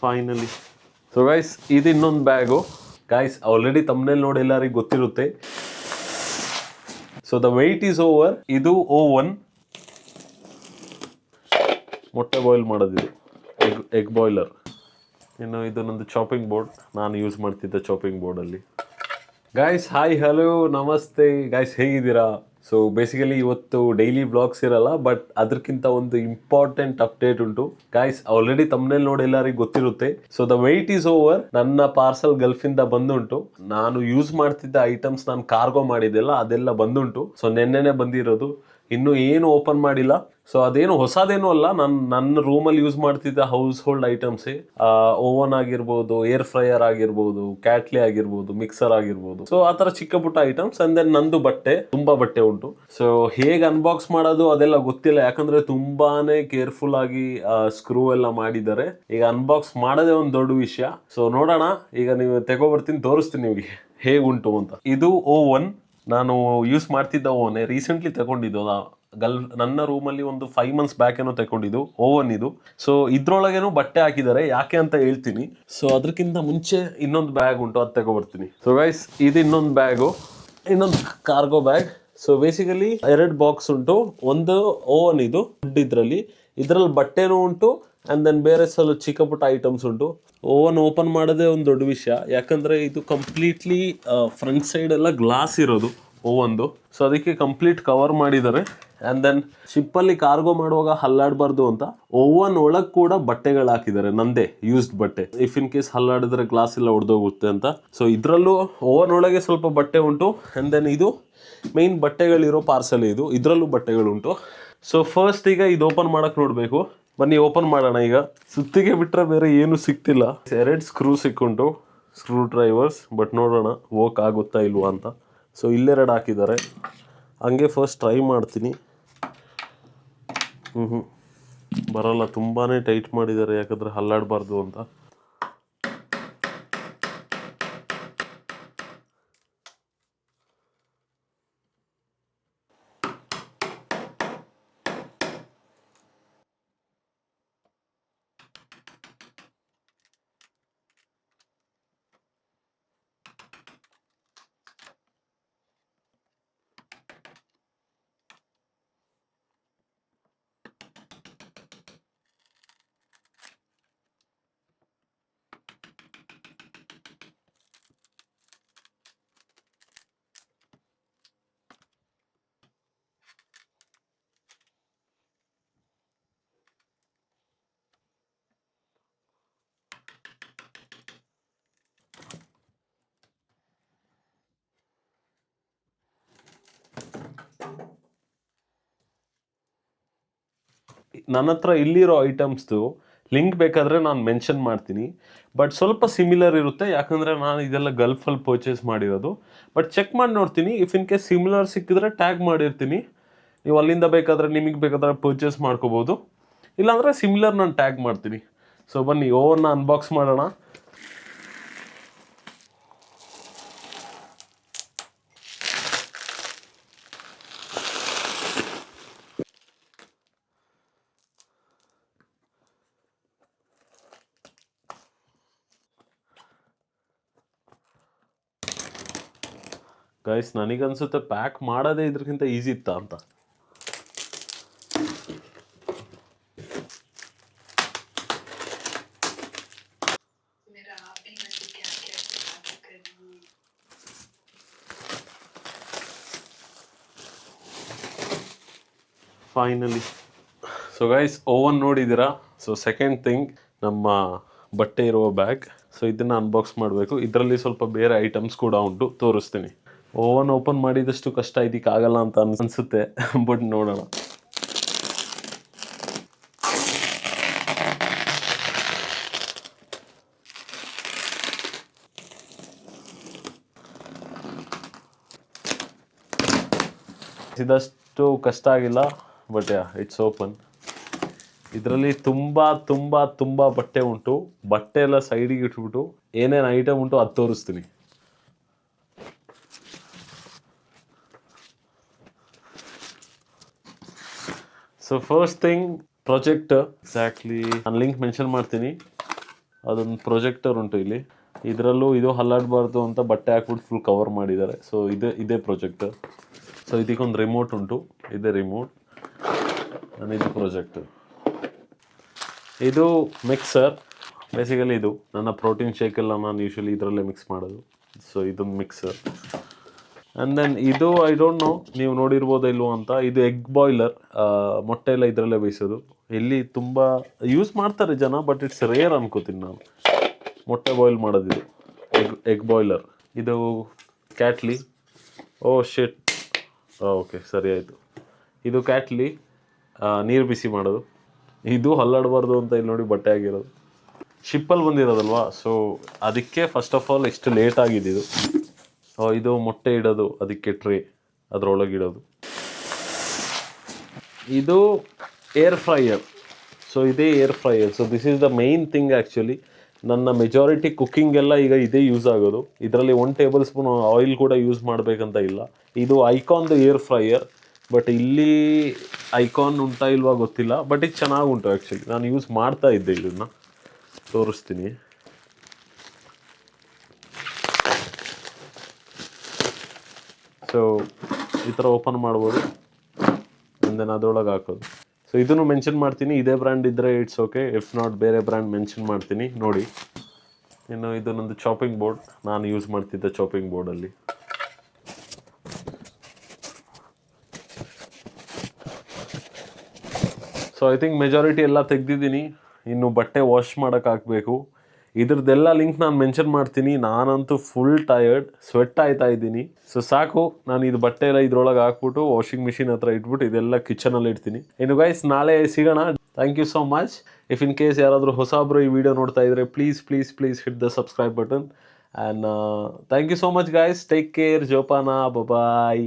Finally. So guys, ಇದು ಇನ್ನೊಂದು bag. Guys, already ತಮ್ಮನೇಲಿ ನೋಡಿ ಎಲ್ಲರಿಗೂ ಗೊತ್ತಿರುತ್ತೆ. So the wait is over. ಇದು ಓವನ್, ಮೊಟ್ಟೆ ಬಾಯ್ಲ್ ಮಾಡೋದಿದು, ಎಗ್ ಬಾಯ್ಲರ್. ಇನ್ನು ಇದು ನಂದು ಚಾಪಿಂಗ್ ಬೋರ್ಡ್, ನಾನು ಯೂಸ್ ಮಾಡ್ತಿದ್ದ ಚಾಪಿಂಗ್ ಬೋರ್ಡಲ್ಲಿ. ಗೈಸ್ ಹಾಯ್, ಹಲೋ, ನಮಸ್ತೆ ಗೈಸ್, ಹೇಗಿದ್ದೀರಾ? ಸೊ ಬೇಸಿಕಲಿ ಇವತ್ತು ಡೈಲಿ ಬ್ಲಾಗ್ಸ್ ಇರಲ್ಲ, ಬಟ್ ಅದಕ್ಕಿಂತ ಒಂದು ಇಂಪಾರ್ಟೆಂಟ್ ಅಪ್ಡೇಟ್ ಉಂಟು. ಗೈಸ್, ಆಲ್ರೆಡಿ ತಮ್ಮನೇಲಿ ನೋಡಿ ಎಲ್ಲರಿಗೂ ಗೊತ್ತಿರುತ್ತೆ. So the wait is over. ನನ್ನ ಪಾರ್ಸಲ್ ಗಲ್ಫಿಂದ ಬಂದುಂಟು. ನಾನು ಯೂಸ್ ಮಾಡ್ತಿದ್ದ ಐಟಮ್ಸ್ ನಾನು ಕಾರ್ಗೋ ಮಾಡಿದ್ದೆಲ್ಲ ಅದೆಲ್ಲ ಬಂದುಂಟು. ಸೊ ನೆನ್ನೆನೆ ಬಂದಿರೋದು, ಇನ್ನು ಏನು ಓಪನ್ ಮಾಡಿಲ್ಲ. ಸೊ ಅದೇನು ಹೊಸದೇನು ಅಲ್ಲ, ನನ್ನ ರೂಮಲ್ಲಿ ಯೂಸ್ ಮಾಡ್ತಿದ್ದ ಹೌಸ್ ಹೋಲ್ಡ್ ಐಟಮ್ಸೇ. ಓವನ್ ಆಗಿರ್ಬೋದು, ಏರ್ ಫ್ರೈಯರ್ ಆಗಿರ್ಬೋದು, ಕ್ಯಾಟ್ಲಿ ಆಗಿರ್ಬೋದು, ಮಿಕ್ಸರ್ ಆಗಿರ್ಬೋದು. ಸೊ ಆ ಥರ ಚಿಕ್ಕ ಪುಟ್ಟ ಐಟಮ್ಸ್. ಅಂಡ್ ದೆನ್ ನಂದು ಬಟ್ಟೆ, ತುಂಬಾ ಬಟ್ಟೆ ಉಂಟು. ಸೊ ಹೇಗೆ ಅನ್ಬಾಕ್ಸ್ ಮಾಡೋದು ಅದೆಲ್ಲ ಗೊತ್ತಿಲ್ಲ, ಯಾಕಂದ್ರೆ ತುಂಬಾನೇ ಕೇರ್ಫುಲ್ ಆಗಿ ಸ್ಕ್ರೂ ಎಲ್ಲ ಮಾಡಿದ್ದಾರೆ. ಈಗ ಅನ್ಬಾಕ್ಸ್ ಮಾಡೋದೇ ಒಂದು ದೊಡ್ಡ ವಿಷಯ. ಸೊ ನೋಡೋಣ, ಈಗ ನೀವು ತಗೋಬರ್ತೀನಿ, ತೋರಿಸ್ತೀನಿ ನಿಮಗೆ ಹೇಗುಂಟು ಅಂತ. ಇದು ಓವನ್, ನಾನು ಯೂಸ್ ಮಾಡ್ತಿದ್ದ ಓವನ್, ರೀಸೆಂಟ್ಲಿ ತಗೊಂಡಿದ್ದು. ನನ್ನ ರೂಮಲ್ಲಿ ಒಂದು 5 months ಬ್ಯಾಕ್ ಏನೋ ತಗೊಂಡಿದ್ದು ಓವನ್ ಇದು. ಸೊ ಇದ್ರೊಳಗೇನು ಬಟ್ಟೆ ಹಾಕಿದ್ದಾರೆ, ಯಾಕೆ ಅಂತ ಹೇಳ್ತೀನಿ. ಸೊ ಅದಕ್ಕಿಂತ ಮುಂಚೆ ಇನ್ನೊಂದು ಬ್ಯಾಗ್ ಉಂಟು, ಅದು ತಗೊಬರ್ತೀನಿ. ಸೊ ಗೈಸ್, ಇದು ಇನ್ನೊಂದು ಬ್ಯಾಗು, ಇನ್ನೊಂದು cargo bag. So basically 2 box ಉಂಟು. ಒಂದು ಓವನ್, ಇದು ಇದರಲ್ಲಿ ಬಟ್ಟೆನೂ ಉಂಟು, ಆ್ಯಂಡ್ ದೆನ್ ಬೇರೆ ಸ್ವಲ್ಪ ಚಿಕ್ಕ ಪುಟ್ಟ ಐಟಮ್ಸ್ ಉಂಟು. ಓವನ್ ಓಪನ್ ಮಾಡೋದೇ ಒಂದು ದೊಡ್ಡ ವಿಷಯ, ಯಾಕಂದರೆ ಇದು ಕಂಪ್ಲೀಟ್ಲಿ ಫ್ರಂಟ್ ಸೈಡ್ ಎಲ್ಲ ಗ್ಲಾಸ್ ಇರೋದು ಓವನ್ದು. ಸೊ ಅದಕ್ಕೆ ಕಂಪ್ಲೀಟ್ ಕವರ್ ಮಾಡಿದ್ದಾರೆ. ಆ್ಯಂಡ್ ದೆನ್ ಶಿಪ್ಪಲ್ಲಿ ಕಾರ್ಗೋ ಮಾಡುವಾಗ ಹಲ್ಲಾಡಬಾರ್ದು ಅಂತ ಓವನ್ ಒಳಗೆ ಕೂಡ ಬಟ್ಟೆಗಳು ಹಾಕಿದ್ದಾರೆ, ನಂದೇ ಯೂಸ್ಡ್ ಬಟ್ಟೆ. ಇಫ್ ಇನ್ ಕೇಸ್ ಹಲ್ಲಾಡಿದ್ರೆ ಗ್ಲಾಸ್ ಎಲ್ಲ ಒಡೆದೋಗುತ್ತೆ ಅಂತ. ಸೊ ಇದರಲ್ಲೂ ಓವನ್ ಒಳಗೆ ಸ್ವಲ್ಪ ಬಟ್ಟೆ ಉಂಟು. ಆ್ಯಂಡ್ ದೆನ್ ಇದು ಮೇಯ್ನ್ ಬಟ್ಟೆಗಳಿರೋ ಪಾರ್ಸಲ್ ಇದು, ಇದರಲ್ಲೂ ಬಟ್ಟೆಗಳುಂಟು. ಸೊ ಫಸ್ಟ್ ಈಗ ಇದು ಓಪನ್ ಮಾಡೋಕ್ಕೆ ನೋಡಬೇಕು. ಬನ್ನಿ ಓಪನ್ ಮಾಡೋಣ. ಈಗ ಸುತ್ತಿಗೆ ಬಿಟ್ಟರೆ ಬೇರೆ ಏನು ಸಿಕ್ತಿಲ್ಲ. 2 ಸ್ಕ್ರೂ ಸಿಕ್ಕುಂಟು, ಸ್ಕ್ರೂ ಡ್ರೈವರ್ಸ್. ಬಟ್ ನೋಡೋಣ ವರ್ಕ್ ಆಗುತ್ತಾ ಇಲ್ವಾ ಅಂತ. ಸೊ ಇಲ್ಲೆರಡು ಹಾಕಿದ್ದಾರೆ, ಹಂಗೆ ಫಸ್ಟ್ ಟ್ರೈ ಮಾಡ್ತೀನಿ. ಬರಲ್ಲ, ತುಂಬಾ ಟೈಟ್ ಮಾಡಿದ್ದಾರೆ, ಯಾಕಂದರೆ ಹಲ್ಲಾಡಬಾರ್ದು ಅಂತ. ನನ್ನ ಹತ್ರ ಇಲ್ಲಿರೋ ಐಟಮ್ಸ್ದು ಲಿಂಕ್ ಬೇಕಾದರೆ ನಾನು ಮೆನ್ಷನ್ ಮಾಡ್ತೀನಿ. ಬಟ್ ಸ್ವಲ್ಪ ಸಿಮಿಲರ್ ಇರುತ್ತೆ, ಯಾಕಂದರೆ ನಾನು ಇದೆಲ್ಲ ಗಲ್ಫಲ್ಲಿ ಪರ್ಚೇಸ್ ಮಾಡಿರೋದು. ಬಟ್ ಚೆಕ್ ಮಾಡಿ ನೋಡ್ತೀನಿ, ಇಫ್ ಇನ್ ಕೇಸ್ ಸಿಮಿಲರ್ ಸಿಕ್ಕಿದ್ರೆ ಟ್ಯಾಗ್ ಮಾಡಿರ್ತೀನಿ. ನೀವು ಅಲ್ಲಿಂದ ಬೇಕಾದರೆ ನಿಮಗೆ ಬೇಕಾದರೆ ಪರ್ಚೇಸ್ ಮಾಡ್ಕೋಬೋದು, ಇಲ್ಲಾಂದರೆ ಸಿಮಿಲರ್ ನಾನು ಟ್ಯಾಗ್ ಮಾಡ್ತೀನಿ. ಸೊ ಬನ್ನಿ ಓವನ್ನ ಅನ್ಬಾಕ್ಸ್ ಮಾಡೋಣ. ಗೈಸ್, ನನಗನ್ಸುತ್ತೆ ಪ್ಯಾಕ್ ಮಾಡೋದೇ ಇದಕ್ಕಿಂತ ಈಸಿ ಇತ್ತಾ ಅಂತ. ಫೈನಲಿ. ಸೊ ಗೈಸ್, ಓವನ್ ನೋಡಿದ್ದೀರಾ. ಸೊ ಸೆಕೆಂಡ್ ಥಿಂಗ್, ನಮ್ಮ ಬಟ್ಟೆ ಇರುವ ಬ್ಯಾಗ್. ಸೊ ಇದನ್ನು ಅನ್ಬಾಕ್ಸ್ ಮಾಡಬೇಕು. ಇದರಲ್ಲಿ ಸ್ವಲ್ಪ ಬೇರೆ ಐಟಮ್ಸ್ ಕೂಡ ಉಂಟು, ತೋರಿಸ್ತೀನಿ. ಓವನ್ ಓಪನ್ ಮಾಡಿದಷ್ಟು ಕಷ್ಟ ಇದಕ್ಕಾಗಲ್ಲ ಅಂತ ಅನಿಸುತ್ತೆ, ಬಟ್ ನೋಡೋಣ. ಇದಷ್ಟು ಕಷ್ಟ ಆಗಿಲ್ಲ, ಬಟ್ ಇಟ್ಸ್ ಓಪನ್. ಇದರಲ್ಲಿ ತುಂಬ ಬಟ್ಟೆ ಉಂಟು. ಬಟ್ಟೆ ಎಲ್ಲ ಸೈಡಿಗೆ ಇಟ್ಬಿಟ್ಟು ಏನೇನು ಐಟಮ್ ಉಂಟು ಅದು ತೋರಿಸ್ತೀನಿ. So first thing, project. Exactly ನಾನು ಲಿಂಕ್ ಮೆನ್ಷನ್ ಮಾಡ್ತೀನಿ. ಅದೊಂದು ಪ್ರೊಜೆಕ್ಟರ್ ಉಂಟು ಇಲ್ಲಿ. ಇದರಲ್ಲೂ ಇದು ಹಲ್ಲಾಡಬಾರ್ದು ಅಂತ ಬಟ್ಟೆ ಹಾಕ್ಬಿಟ್ಟು ಫುಲ್ ಕವರ್ ಮಾಡಿದ್ದಾರೆ. ಸೊ ಇದೇ ಪ್ರೊಜೆಕ್ಟರ್. ಸೊ ಇದಕ್ಕೊಂದು ರಿಮೋಟ್ ಉಂಟು, ಇದೇ ರಿಮೋಟ್. ಇದು ಪ್ರೊಜೆಕ್ಟರ್. ಇದು ಮಿಕ್ಸರ್. ಬೇಸಿಕಲಿ ಇದು ನನ್ನ ಪ್ರೋಟೀನ್ ಶೇಕ್ ಎಲ್ಲ ನಾನು ಯೂಶ್ವಲಿ ಇದರಲ್ಲೇ ಮಿಕ್ಸ್ ಮಾಡೋದು. ಸೊ ಇದೊಂದು ಮಿಕ್ಸರ್. ಆ್ಯಂಡ್ ದೆನ್ ಇದು ಐ ಡೋಂಟ್ ನೋ ನೀವು ನೋಡಿರ್ಬೋದೋ ಇಲ್ವೋ ಅಂತ, ಇದು ಎಗ್ ಬಾಯ್ಲರ್. ಮೊಟ್ಟೆ ಎಲ್ಲ ಇದರಲ್ಲೇ ಬೇಯಿಸೋದು. ಇಲ್ಲಿ ತುಂಬ ಯೂಸ್ ಮಾಡ್ತಾರೆ ಜನ, ಬಟ್ ಇಟ್ಸ್ ರೇರ್ ಅನ್ಕೋತೀನಿ ನಾನು. ಮೊಟ್ಟೆ ಬಾಯ್ಲ್ ಮಾಡೋದಿದು ಎಗ್ ಬಾಯ್ಲರ್. ಇದು ಕ್ಯಾಟ್ಲಿ. ಓ ಶಿಟ್, ಓಕೆ ಸರಿ ಆಯಿತು. ಇದು ಕ್ಯಾಟ್ಲಿ, ನೀರು ಬಿಸಿ ಮಾಡೋದು. ಇದು ಹಲ್ಲಾಡಬಾರ್ದು ಅಂತ ಇಲ್ಲಿ ನೋಡಿ ಬಟ್ಟೆ ಆಗಿರೋದು. ಶಿಪ್ಪಲ್ಲಿ ಬಂದಿರೋದಲ್ವಾ, ಸೊ ಅದಕ್ಕೆ ಫಸ್ಟ್ ಆಫ್ ಆಲ್ ಎಷ್ಟು ಲೇಟ್ ಆಗಿದ್ದು. ಇದು ಮೊಟ್ಟೆ ಇಡೋದು, ಅದಕ್ಕೆ ಟ್ರೇ ಅದರೊಳಗೆ ಇಡೋದು. ಇದು ಏರ್ ಫ್ರೈಯರ್. ಸೊ ಇದೇ air fryer. So this is the main thing actually. ನನ್ನ ಮೆಜಾರಿಟಿ ಕುಕ್ಕಿಂಗ್ ಎಲ್ಲ ಈಗ ಇದೇ ಯೂಸ್ ಆಗೋದು. ಇದರಲ್ಲಿ 1 ಟೇಬಲ್ ಸ್ಪೂನ್ ಆಯಿಲ್ ಕೂಡ ಯೂಸ್ ಮಾಡಬೇಕಂತ ಇಲ್ಲ. ಇದು ಐಕಾನ್ದು ಏರ್ ಫ್ರೈಯರ್. ಬಟ್ ಇಲ್ಲಿ ಐಕಾನ್ ಉಂಟಾ ಇಲ್ವಾ ಗೊತ್ತಿಲ್ಲ, ಬಟ್ ಇದು ಚೆನ್ನಾಗುಂಟು ಆ್ಯಕ್ಚುಲಿ. ನಾನು ಯೂಸ್ ಮಾಡ್ತಾ ಇದ್ದೆ, ಇದನ್ನು ತೋರಿಸ್ತೀನಿ. ಸೊ ಈ ಥರ ಓಪನ್ ಮಾಡ್ಬೋದು, ಆ್ಯಂಡ್ ದೆನ್ ಅದರೊಳಗೆ ಹಾಕೋದು. ಸೊ ಇದನ್ನು ಮೆನ್ಷನ್ ಮಾಡ್ತೀನಿ, ಇದೇ ಬ್ರ್ಯಾಂಡ್ ಇದ್ದರೆ ಇಟ್ಸ್ ಓಕೆ, ಇಫ್ ನಾಟ್ ಬೇರೆ ಬ್ರ್ಯಾಂಡ್ ಮೆನ್ಷನ್ ಮಾಡ್ತೀನಿ ನೋಡಿ. ಇನ್ನು ಇದು ನಂದು ಚಾಪಿಂಗ್ ಬೋರ್ಡ್, ನಾನು ಯೂಸ್ ಮಾಡ್ತಿದ್ದ ಚಾಪಿಂಗ್ ಬೋರ್ಡಲ್ಲಿ. ಸೊ ಐ ಥಿಂಕ್ ಮೆಜಾರಿಟಿ ಎಲ್ಲ ತೆಗ್ದಿದ್ದೀನಿ. ಇನ್ನು ಬಟ್ಟೆ ವಾಶ್ ಮಾಡೋಕೆ ಹಾಕಬೇಕು. ಇದ್ರದ್ದೆಲ್ಲ ಲಿಂಕ್ ನಾನು ಮೆನ್ಷನ್ ಮಾಡ್ತೀನಿ. ನಾನಂತೂ ಫುಲ್ ಟಯರ್ಡ್, ಸ್ವೆಟ್ ಆಯ್ತಾ ಇದ್ದೀನಿ. ಸೊ ಸಾಕು, ನಾನು ಇದು ಬಟ್ಟೆ ಎಲ್ಲ ಇದ್ರೊಳಗೆ ಹಾಕ್ಬಿಟ್ಟು ವಾಷಿಂಗ್ ಮಿಷಿನ್ ಹತ್ರ ಇಟ್ಬಿಟ್ಟು ಇದೆಲ್ಲ ಕಿಚನಲ್ಲಿ ಇಡ್ತೀನಿ. ಇನ್ನು ಗೈಸ್ ನಾಳೆ ಸಿಗೋಣ. Thank you so much. If in case ಯಾರಾದರೂ ಹೊಸಬ್ರು ಈ ವಿಡಿಯೋ ನೋಡ್ತಾ ಇದ್ರೆ please hit the subscribe button. And thank you so much guys. Take care. ಜೋಪಾನ. ಬಾಯ್.